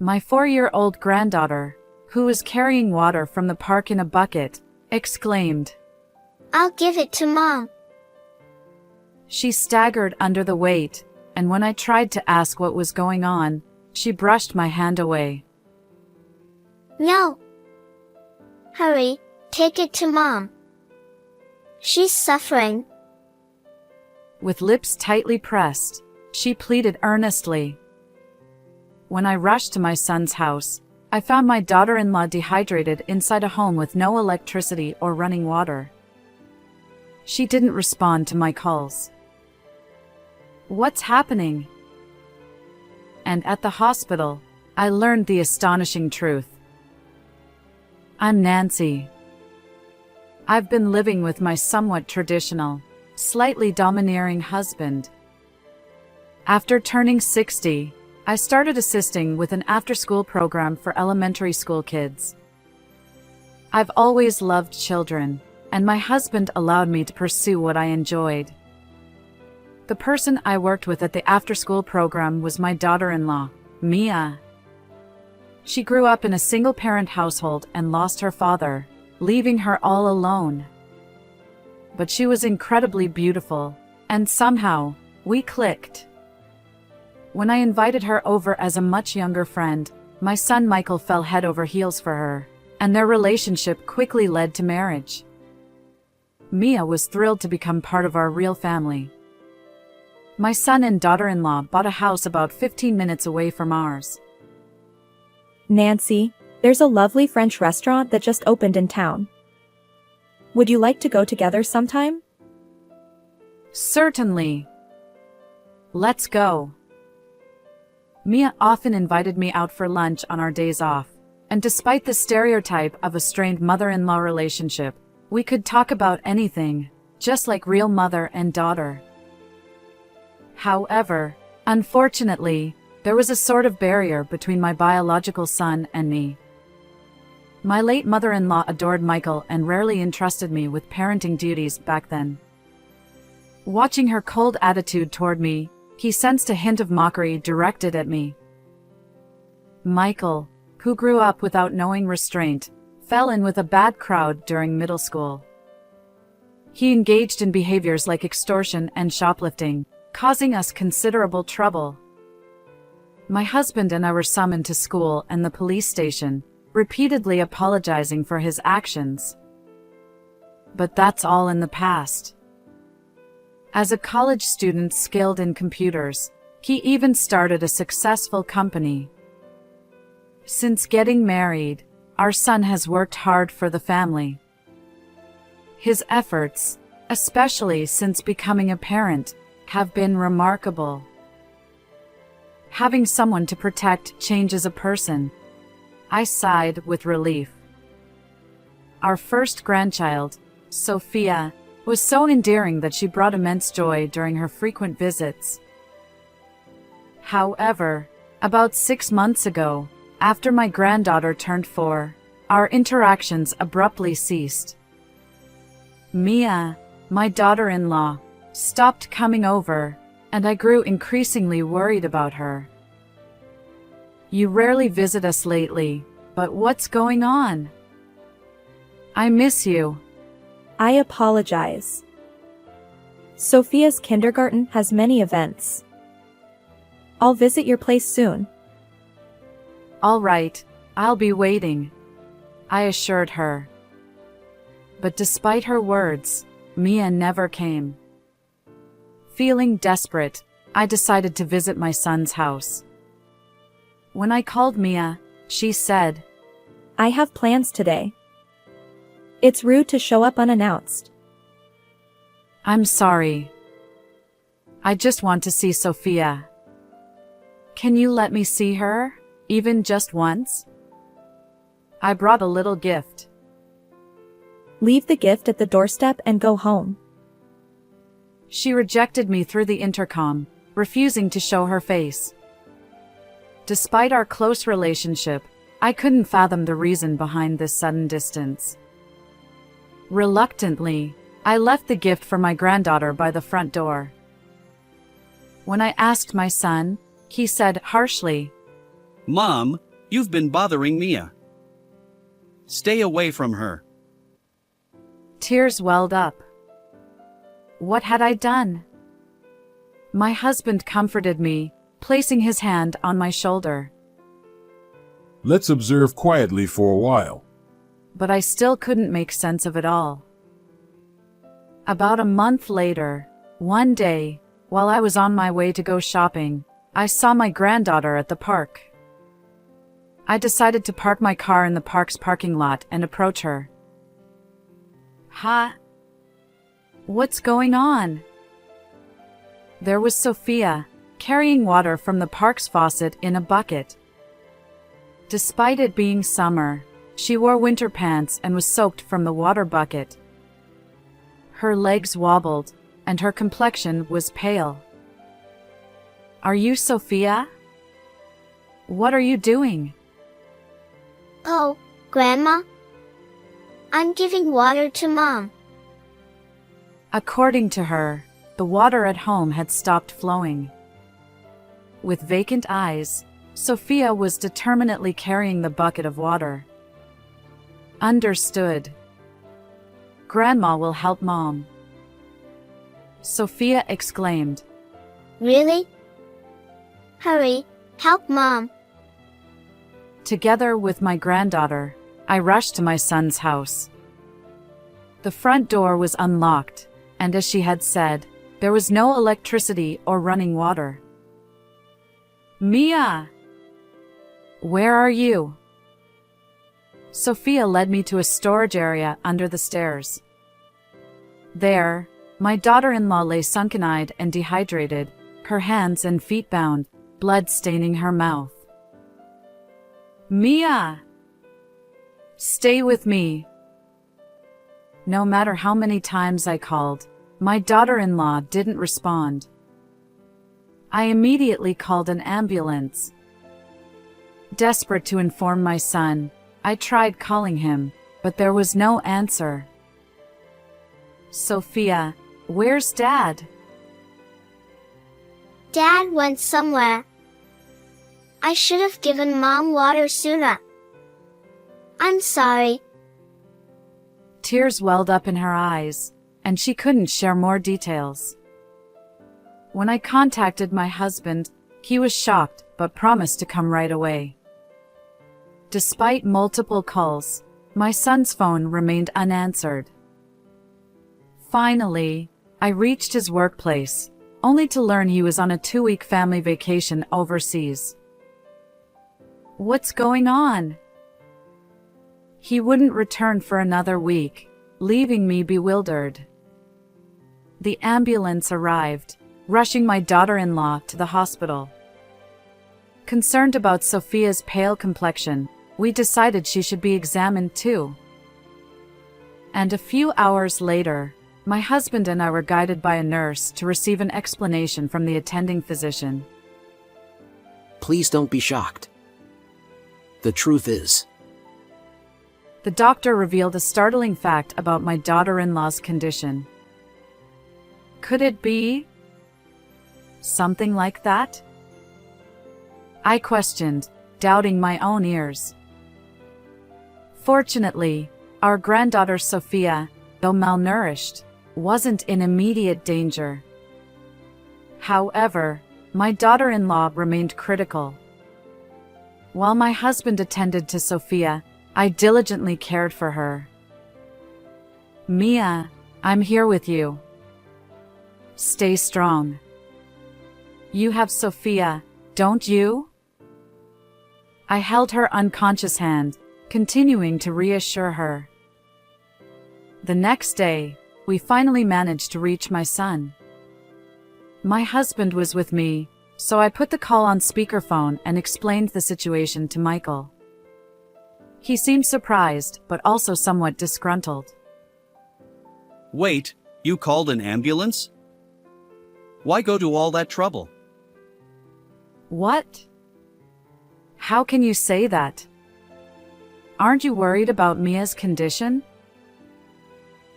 My 4-year-old granddaughter, who was carrying water from the park in a bucket, exclaimed, "I'll give it to Mom." She staggered under the weight, and when I tried to ask what was going on, she brushed my hand away. "No. Hurry, take it to Mom. She's suffering." With lips tightly pressed, she pleaded earnestly. When I rushed to my son's house, I found my daughter-in-law dehydrated inside a home with no electricity or running water. She didn't respond to my calls. "What's happening?" And at the hospital, I learned the astonishing truth. I'm Nancy. I've been living with my somewhat traditional, slightly domineering husband. After turning 60, I started assisting with an after-school program for elementary school kids. I've always loved children, and my husband allowed me to pursue what I enjoyed. The person I worked with at the after-school program was my daughter-in-law, Mia. She grew up in a single-parent household and lost her father, leaving her all alone. But she was incredibly beautiful, and somehow, we clicked. When I invited her over as a much younger friend, my son Michael fell head over heels for her, and their relationship quickly led to marriage. Mia was thrilled to become part of our real family. My son and daughter-in-law bought a house about 15 minutes away from ours. Nancy, there's a lovely French restaurant that just opened in town. Would you like to go together sometime? Certainly. Let's go. Mia often invited me out for lunch on our days off, and despite the stereotype of a strained mother-in-law relationship, we could talk about anything, just like real mother and daughter. However, unfortunately, there was a sort of barrier between my biological son and me. My late mother-in-law adored Michael and rarely entrusted me with parenting duties back then. Watching her cold attitude toward me, he sensed a hint of mockery directed at me. Michael, who grew up without knowing restraint, fell in with a bad crowd during middle school. He engaged in behaviors like extortion and shoplifting, causing us considerable trouble. My husband and I were summoned to school and the police station, repeatedly apologizing for his actions. But that's all in the past. As a college student skilled in computers, he even started a successful company. Since getting married, our son has worked hard for the family. His efforts, especially since becoming a parent, have been remarkable. Having someone to protect changes a person. I sighed with relief. Our first grandchild, Sophia, was so endearing that she brought immense joy during her frequent visits. However, about 6 months ago, after my granddaughter turned 4, our interactions abruptly ceased. Mia, my daughter-in-law, stopped coming over, and I grew increasingly worried about her. You rarely visit us lately, but what's going on? I miss you. I apologize. Sophia's kindergarten has many events. I'll visit your place soon. All right, I'll be waiting, I assured her. But despite her words, Mia never came. Feeling desperate, I decided to visit my son's house. When I called Mia, she said, I have plans today. It's rude to show up unannounced. I'm sorry. I just want to see Sophia. Can you let me see her, even just once? I brought a little gift. Leave the gift at the doorstep and go home. She rejected me through the intercom, refusing to show her face. Despite our close relationship, I couldn't fathom the reason behind this sudden distance. Reluctantly, I left the gift for my granddaughter by the front door. When I asked my son, he said harshly, Mom, You've been bothering Mia. Stay away from her. Tears welled up. What had I done? My husband comforted me, placing his hand on my shoulder. Let's observe quietly for a while. But I still couldn't make sense of it all. About a month later, one day, while I was on my way to go shopping, I saw my granddaughter at the park. I decided to park my car in the park's parking lot and approach her. "Ha? What's going on?" There was Sophia, carrying water from the park's faucet in a bucket. Despite it being summer, she wore winter pants and was soaked from the water bucket. Her legs wobbled, and her complexion was pale. "Are you Sophia? What are you doing?" Oh, Grandma? I'm giving water to Mom. According to her, the water at home had stopped flowing. With vacant eyes, Sophia was determinedly carrying the bucket of water. Understood. Grandma will help Mom. Sophia exclaimed. Really? Hurry, help Mom. Together with my granddaughter, I rushed to my son's house. The front door was unlocked, and as she had said, there was no electricity or running water. "Mia! Where are you?" Sophia led me to a storage area under the stairs. There, my daughter-in-law lay sunken-eyed and dehydrated, her hands and feet bound, blood staining her mouth. "Mia! Stay with me." No matter how many times I called, my daughter-in-law didn't respond. I immediately called an ambulance. Desperate to inform my son, I tried calling him, but there was no answer. "Sophia, where's Dad?" Dad went somewhere. I should have given Mom water sooner. I'm sorry. Tears welled up in her eyes, and she couldn't share more details. When I contacted my husband, he was shocked but promised to come right away. Despite multiple calls, my son's phone remained unanswered. Finally, I reached his workplace, only to learn he was on a 2-week family vacation overseas. "What's going on?" He wouldn't return for another week, leaving me bewildered. The ambulance arrived, rushing my daughter-in-law to the hospital. Concerned about Sophia's pale complexion, we decided she should be examined too. And a few hours later, my husband and I were guided by a nurse to receive an explanation from the attending physician. Please don't be shocked. The truth is, The doctor revealed a startling fact about my daughter-in-law's condition. Could it be something like that? I questioned, doubting my own ears. Fortunately, our granddaughter Sophia, though malnourished, wasn't in immediate danger. However, my daughter-in-law remained critical. While my husband attended to Sophia, I diligently cared for her. "Mia, I'm here with you. Stay strong. You have Sophia, don't you?" I held her unconscious hand, continuing to reassure her. The next day, we finally managed to reach my son. My husband was with me, so I put the call on speakerphone and explained the situation to Michael. He seemed surprised, but also somewhat disgruntled. Wait, you called an ambulance? Why go to all that trouble? "What? How can you say that? Aren't you worried about Mia's condition?"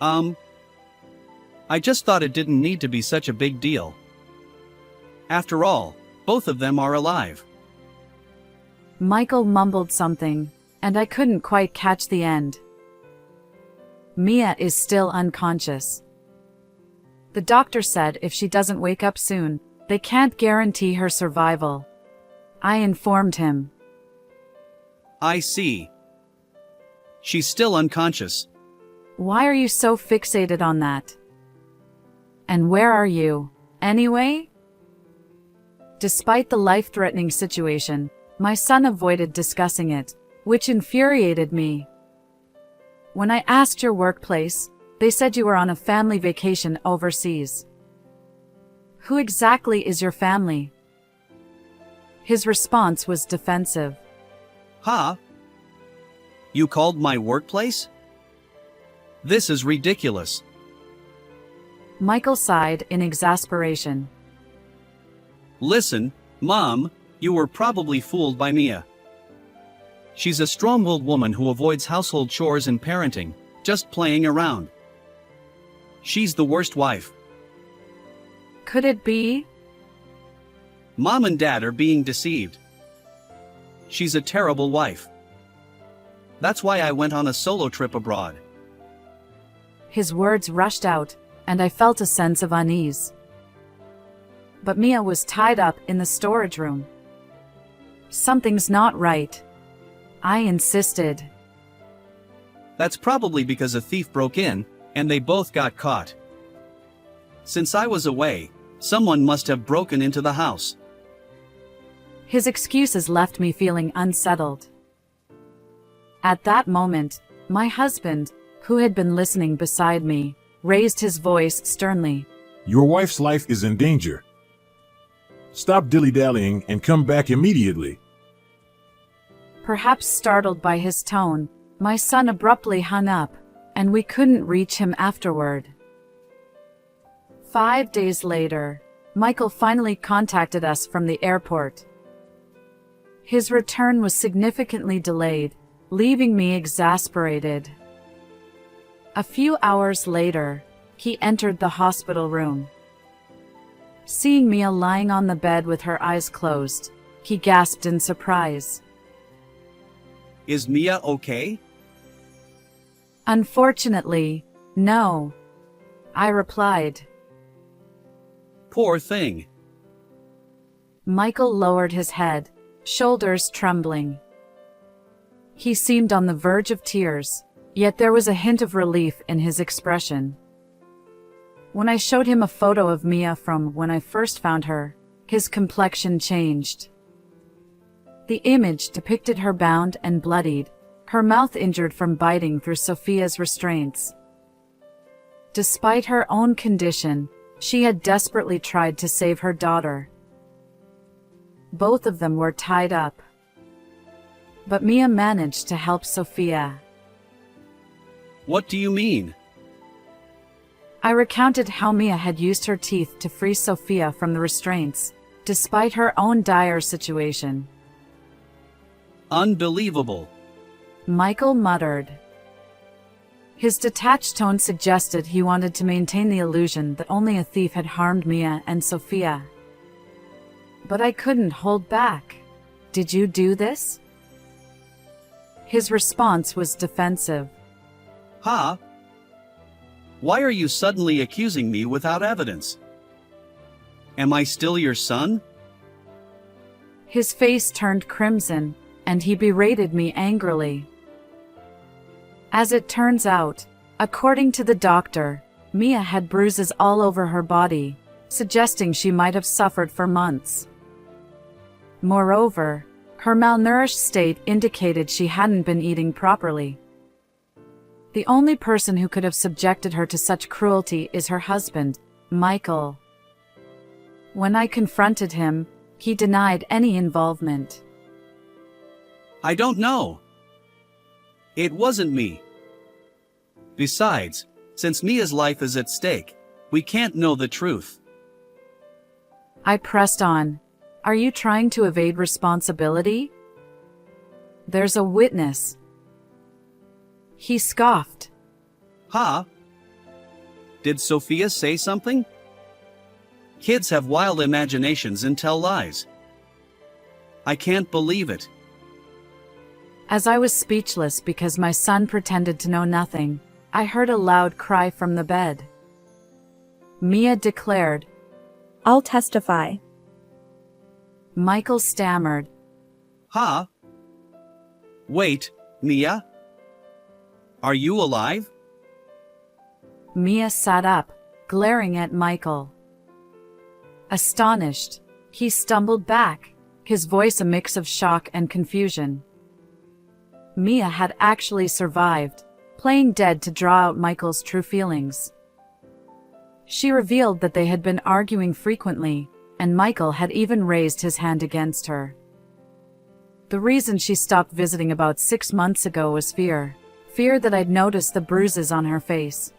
I just thought it didn't need to be such a big deal. After all, both of them are alive. Michael mumbled something, and I couldn't quite catch the end. Mia is still unconscious. The doctor said if she doesn't wake up soon, they can't guarantee her survival. I informed him. I see. She's still unconscious. Why are you so fixated on that? And where are you, anyway? Despite the life-threatening situation, my son avoided discussing it, which infuriated me. When I asked your workplace, they said you were on a family vacation overseas. Who exactly is your family? His response was defensive. Huh? You called my workplace? This is ridiculous. Michael sighed in exasperation. Listen, Mom, you were probably fooled by Mia. She's a strong-willed woman who avoids household chores and parenting, just playing around. She's the worst wife. Could it be? Mom and Dad are being deceived. She's a terrible wife. That's why I went on a solo trip abroad. His words rushed out, and I felt a sense of unease. But Mia was tied up in the storage room. Something's not right. I insisted. That's probably because a thief broke in, and they both got caught. Since I was away, someone must have broken into the house. His excuses left me feeling unsettled. At that moment, my husband, who had been listening beside me, raised his voice sternly. Your wife's life is in danger. Stop dilly-dallying and come back immediately. Perhaps startled by his tone, my son abruptly hung up, and we couldn't reach him afterward. 5 days later, Michael finally contacted us from the airport. His return was significantly delayed, leaving me exasperated. A few hours later, he entered the hospital room. Seeing Mia lying on the bed with her eyes closed, he gasped in surprise. Is Mia okay? Unfortunately, no, I replied. Poor thing. Michael lowered his head, shoulders trembling. He seemed on the verge of tears, yet there was a hint of relief in his expression. When I showed him a photo of Mia from when I first found her, his complexion changed. The image depicted her bound and bloodied, her mouth injured from biting through Sophia's restraints. Despite her own condition, she had desperately tried to save her daughter. Both of them were tied up. But Mia managed to help Sophia. What do you mean? I recounted how Mia had used her teeth to free Sophia from the restraints, despite her own dire situation. Unbelievable. Michael muttered. His detached tone suggested he wanted to maintain the illusion that only a thief had harmed Mia and Sophia. But I couldn't hold back. Did you do this? His response was defensive. Huh? Why are you suddenly accusing me without evidence? Am I still your son? His face turned crimson, and he berated me angrily. As it turns out, according to the doctor, Mia had bruises all over her body, suggesting she might have suffered for months. Moreover, her malnourished state indicated she hadn't been eating properly. The only person who could have subjected her to such cruelty is her husband, Michael. When I confronted him, he denied any involvement. I don't know. It wasn't me. Besides, since Mia's life is at stake, we can't know the truth. I pressed on. Are you trying to evade responsibility? There's a witness. He scoffed. Huh? Did Sophia say something? Kids have wild imaginations and tell lies. I can't believe it. As I was speechless because my son pretended to know nothing, I heard a loud cry from the bed. Mia declared. I'll testify. Michael stammered. Huh? Wait, Mia? Are you alive? Mia sat up, glaring at Michael. Astonished, he stumbled back, his voice a mix of shock and confusion. Mia had actually survived, playing dead to draw out Michael's true feelings. She revealed that they had been arguing frequently, and Michael had even raised his hand against her. The reason she stopped visiting about 6 months ago was fear that I'd noticed the bruises on her face.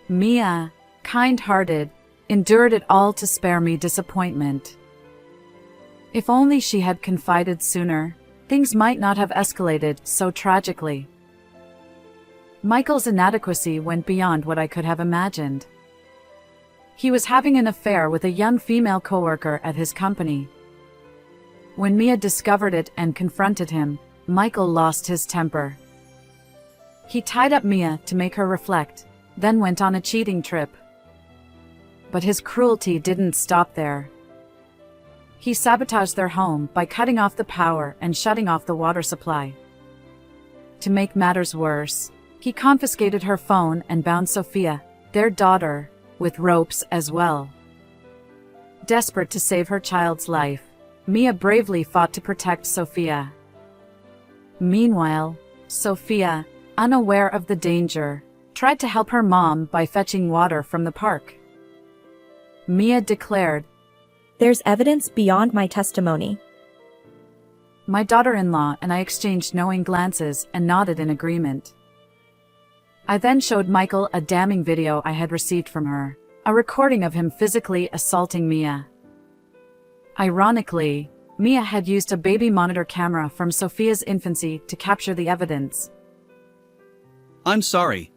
Mia, kind-hearted, endured it all to spare me disappointment. If only she had confided sooner, things might not have escalated so tragically. Michael's inadequacy went beyond what I could have imagined. He was having an affair with a young female coworker at his company. When Mia discovered it and confronted him, Michael lost his temper. He tied up Mia to make her reflect, then went on a cheating trip. But his cruelty didn't stop there. He sabotaged their home by cutting off the power and shutting off the water supply. To make matters worse, he confiscated her phone and bound Sophia, their daughter, with ropes as well. Desperate to save her child's life, Mia bravely fought to protect Sophia. Meanwhile, Sophia, unaware of the danger, tried to help her mom by fetching water from the park. Mia declared, There's evidence beyond my testimony. My daughter-in-law and I exchanged knowing glances and nodded in agreement. I then showed Michael a damning video I had received from her, a recording of him physically assaulting Mia. Ironically, Mia had used a baby monitor camera from Sophia's infancy to capture the evidence. I'm sorry.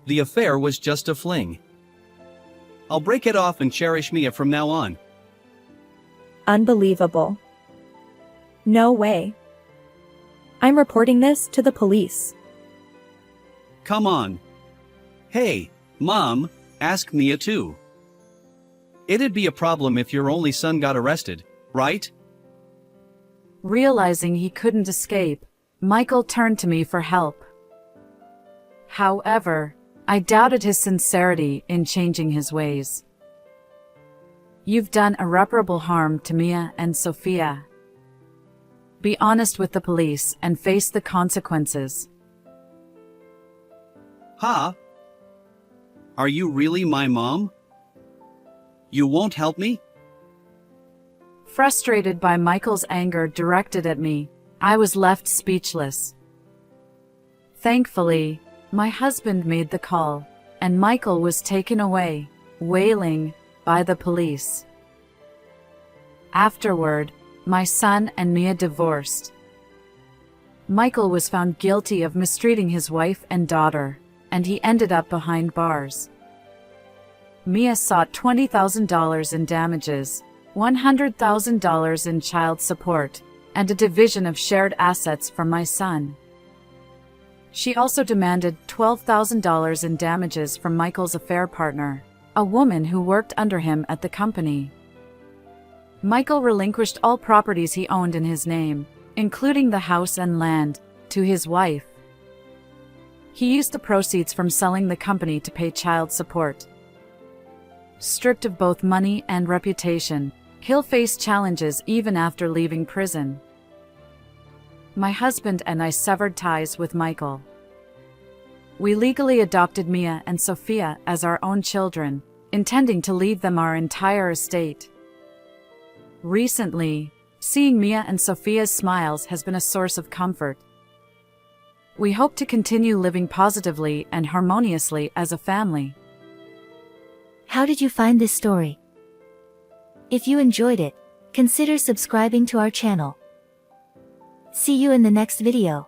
The affair was just a fling. I'll break it off and cherish Mia from now on. Unbelievable. No way. I'm reporting this to the police. Come on. Hey, Mom, ask Mia too. It'd be a problem if your only son got arrested, right? Realizing he couldn't escape, Michael turned to me for help. However, I doubted his sincerity in changing his ways. You've done irreparable harm to Mia and Sophia. Be honest with the police and face the consequences. Huh? Are you really my mom? You won't help me? Frustrated by Michael's anger directed at me, I was left speechless. Thankfully, my husband made the call, and Michael was taken away, wailing, by the police. Afterward, my son and Mia divorced. Michael was found guilty of mistreating his wife and daughter, and he ended up behind bars. Mia sought $20,000 in damages, $100,000 in child support, and a division of shared assets from my son. She also demanded $12,000 in damages from Michael's affair partner, a woman who worked under him at the company. Michael relinquished all properties he owned in his name, including the house and land, to his wife. He used the proceeds from selling the company to pay child support. Stripped of both money and reputation, he'll face challenges even after leaving prison. My husband and I severed ties with Michael. We legally adopted Mia and Sophia as our own children, intending to leave them our entire estate. Recently, seeing Mia and Sophia's smiles has been a source of comfort. We hope to continue living positively and harmoniously as a family. How did you find this story? If you enjoyed it, consider subscribing to our channel. See you in the next video.